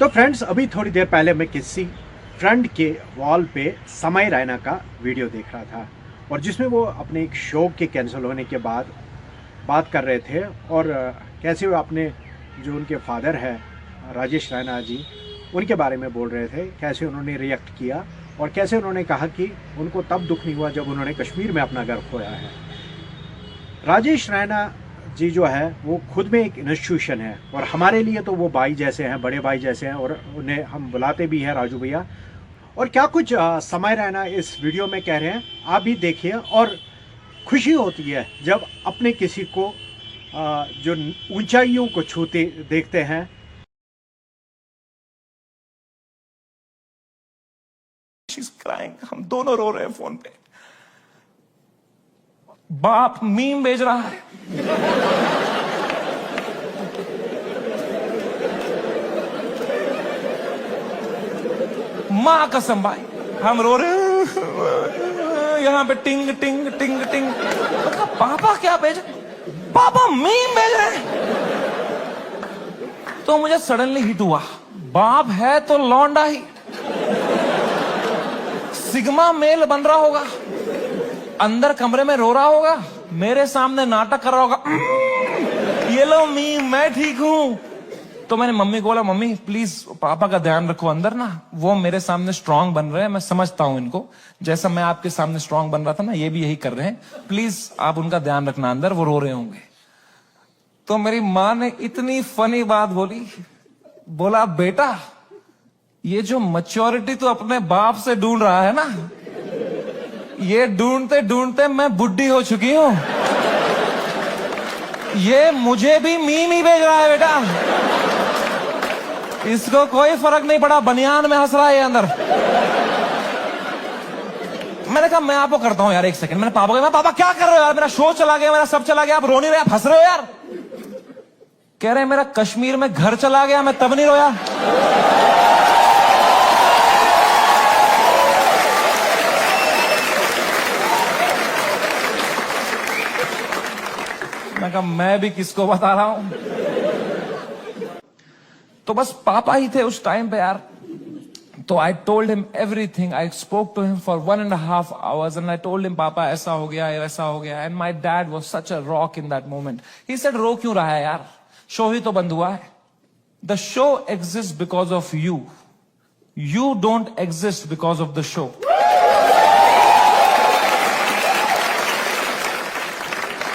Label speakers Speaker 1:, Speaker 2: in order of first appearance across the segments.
Speaker 1: तो फ्रेंड्स, अभी थोड़ी देर पहले मैं किसी फ्रेंड के वॉल पे समय रैना का वीडियो देख रहा था और जिसमें वो अपने एक शो के कैंसिल होने के बाद बात कर रहे थे और कैसे वो अपने जो उनके फादर है राजेश रैना जी, उनके बारे में बोल रहे थे, कैसे उन्होंने रिएक्ट किया और कैसे उन्होंने कहा कि उनको तब दुख नहीं हुआ जब उन्होंने कश्मीर में अपना घर खोया है। राजेश रैना जी जो है वो खुद में एक इंस्टीट्यूशन है और हमारे लिए तो वो भाई जैसे हैं, बड़े भाई जैसे हैं और उन्हें हम बुलाते भी हैं राजू भैया। और क्या कुछ समय रैना इस वीडियो में कह रहे हैं, आप भी देखिए। और खुशी होती है जब अपने किसी को जो ऊंचाइयों को छूते देखते हैं।
Speaker 2: हम दोनों रो रहे हैं फोन पे। बाप मीम भेज रहा है, मां कसम भाई हम रो रहे हैं। यहां पे टिंग टिंग टिंग टिंग। पापा क्या भेज, पापा मीम भेज रहे हैं। तो मुझे सडनली हिट हुआ, बाप है तो लौंडा ही सिग्मा मेल बन रहा होगा, अंदर कमरे में रो रहा होगा, मेरे सामने नाटक कर रहा होगा, ये लो मीम मैं ठीक हूं। तो मैंने मम्मी को बोला, मम्मी प्लीज पापा का ध्यान रखो अंदर ना, वो मेरे सामने स्ट्रांग बन रहे हैं, मैं समझता हूं इनको, जैसा मैं आपके सामने स्ट्रांग बन रहा था ना, ये भी यही कर रहे हैं, प्लीज आप उनका ध्यान रखना, अंदर वो रो रहे होंगे। तो मेरी माँ ने इतनी फनी बात बोली, बोला बेटा ये जो मैच्योरिटी तो अपने बाप से ढूंढ रहा है ना, ये ढूंढते ढूंढते मैं बुढ़ी हो चुकी हूं, ये मुझे भी मीम ही भेज रहा है बेटा, इसको कोई फर्क नहीं पड़ा, बनियान में हंस रहा है ये अंदर। मैंने कहा मैं आपको करता हूं यार, एक सेकंड। मैंने पापा को, पापा क्या कर रहे हो यार, मेरा शो चला गया, मेरा सब चला गया, आप रो नहीं रहे, आप हंस रहे हो यार। कह रहे मेरा कश्मीर में घर चला गया, मैं तब नहीं रोया। मैं कहा मैं भी किसको बता रहा हूं। तो बस पापा ही थे उस टाइम पे यार। तो I told him everything, I spoke to him for 1.5 hours and I told him पापा ऐसा हो गया, ऐसा हो गया। And my dad was such a rock in that moment. He said रो क्यों रहा है यार, शो ही तो बंद हुआ है। The show exist because of you, you don't exist because of the show.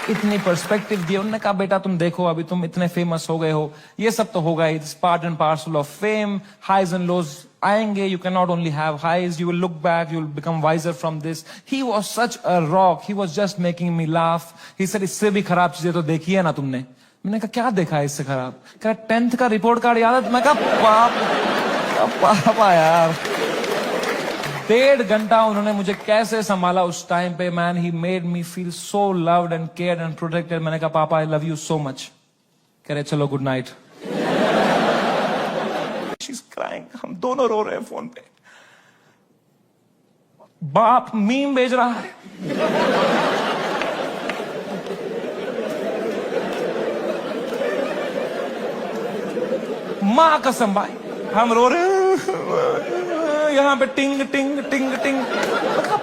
Speaker 2: इतनी पर्सपेक्टिव दी। उन्होंने कहा बेटा तुम देखो, अभी तुम इतने फेमस हो गए हो, ये सब तो होगा, it's part and parcel of fame, highs and lows आएंगे, you can not only have highs, you will look back, you will become wiser from this. He was such a rock, he was just making me laugh. He said इससे भी खराब चीजें तो देखी है ना तुमने। मैंने कहा क्या देखा है इससे खराब? कहा 10th का रिपोर्ट कार्ड याद है? मैं कहा पापा यार। 1.5 घंटा उन्होंने मुझे कैसे संभाला उस टाइम पे, man he made me feel so loved and cared and protected. मैंने कहा पापा I love you so much. कह रहे चलो good night. She is crying, हम दोनों रो रहे हैं फोन पे। बाप मीम भेज रहा है, मां कसम भाई हम रो रहे हैं। यहां पे टिंग टिंग टिंग टिंग।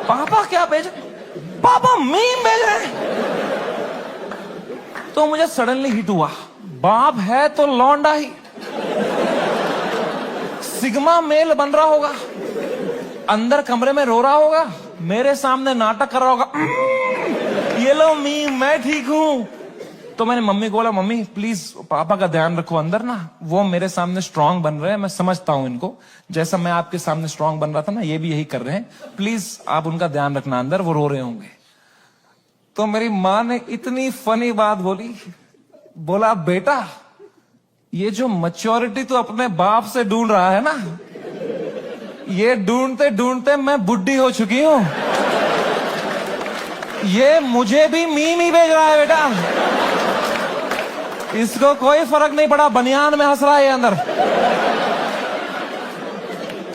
Speaker 2: पापा क्या भेज, पापा मीम भेज रहे हैं। तो मुझे सडनली हिट हुआ, बाप है तो लौंडा ही सिग्मा मेल बन रहा होगा, अंदर कमरे में रो रहा होगा, मेरे सामने नाटक कर रहा होगा, ये लो मीम मैं ठीक हूं। तो मैंने मम्मी को बोला, मम्मी प्लीज पापा का ध्यान रखो अंदर ना, वो मेरे सामने स्ट्रांग बन रहे हैं, मैं समझता हूं इनको, जैसा मैं आपके सामने स्ट्रांग बन रहा था ना, ये भी यही कर रहे हैं, प्लीज आप उनका ध्यान रखना, अंदर वो रो रहे होंगे। तो मेरी माँ ने इतनी फनी बात बोली, बोला बेटा ये जो मैच्योरिटी तो अपने बाप से ढूंढ रहा है ना, ये ढूंढते ढूंढते मैं बुढ़ी हो चुकी हूं, ये मुझे भी मीम ही भेज रहा है बेटा, इसको कोई फर्क नहीं पड़ा, बनियान में हंस रहा है ये अंदर।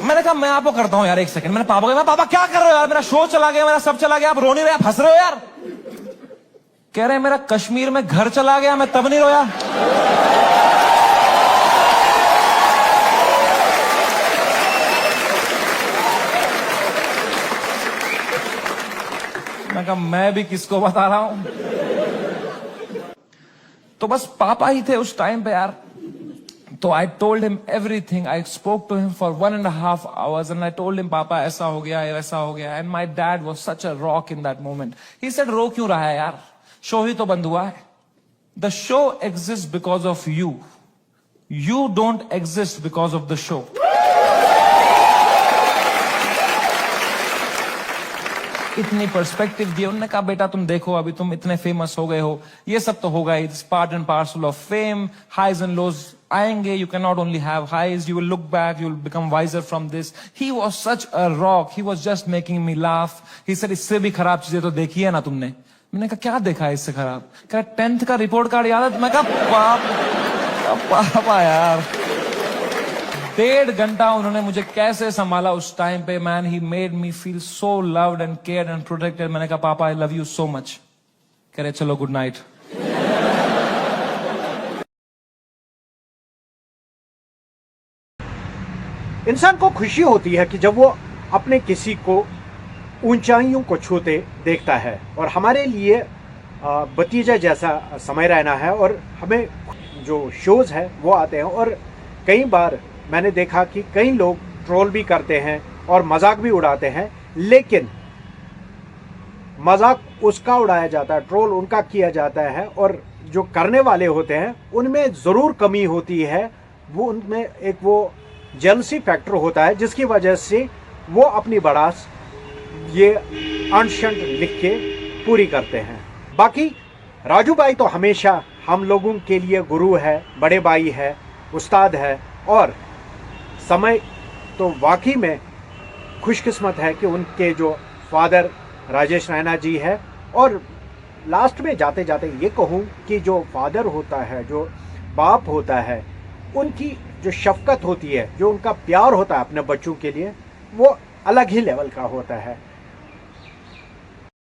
Speaker 2: मैंने कहा मैं आपको करता हूं यार, एक सेकंड। मैंने पापा को, पापा क्या कर रहे हो यार, मेरा शो चला गया, मेरा सब चला गया, आप रो नहीं रहे, आप हंस रहे हो यार। कह रहे मेरा कश्मीर में घर चला गया, मैं तब नहीं रोया। कहा मैं भी किसको बता रहा हूं। तो बस पापा ही थे उस टाइम पे यार। तो I told him everything, I spoke to him for 1.5 hours and I told him पापा ऐसा हो गया वैसा हो गया। And my dad was such a rock in that moment. He said रो क्यों रहा है यार, शो ही तो बंद हुआ है। The show exist because of you, you don't exist because of the show. इतनी पर्सपेक्टिव दी उन्होंने कहा बेटा तुम देखो अभी तुम इतने फेमस हो गए हो, ये सब तो होगा, it's part and parcel of fame, highs and lows आएंगे, you can not only have highs, you will look back, you will become wiser from this. He was such a rock, he was just making me laugh. He said इससे भी खराब चीजें तो देखी है ना तुमने। मैंने कहा क्या देखा है इससे खराब? कहा 10th का रिपोर्ट कार्ड याद है? मैं कहा पापा यार। 1.5 घंटा उन्होंने मुझे कैसे संभाला उस टाइम पे, man he made me feel so loved and cared and protected. मैंने कहा पापा I love you so much. कह रहे चलो गुड नाइट।
Speaker 1: इंसान को खुशी होती है कि जब वो अपने किसी को ऊंचाइयों को छूते देखता है। और हमारे लिए भतीजा जैसा समय रहना है और हमें जो शोज है वो आते हैं। और कई बार मैंने देखा कि कई लोग ट्रोल भी करते हैं और मजाक भी उड़ाते हैं, लेकिन मजाक उसका उड़ाया जाता है, ट्रोल उनका किया जाता है, और जो करने वाले होते हैं उनमें ज़रूर कमी होती है। वो उनमें एक वो जेलसी फैक्टर होता है जिसकी वजह से वो अपनी बड़ास ये अनशंट लिख के पूरी करते हैं। बाकी राजू भाई तो हमेशा हम लोगों के लिए गुरु है, बड़े भाई है, उस्ताद है। और समय तो वाकई में खुशकिस्मत है कि उनके जो फादर राजेश रैना जी है। और लास्ट में जाते जाते ये कहूँ कि जो फादर होता है, जो बाप होता है, उनकी जो शफकत होती है, जो उनका प्यार होता है अपने बच्चों के लिए, वो अलग ही लेवल का होता है।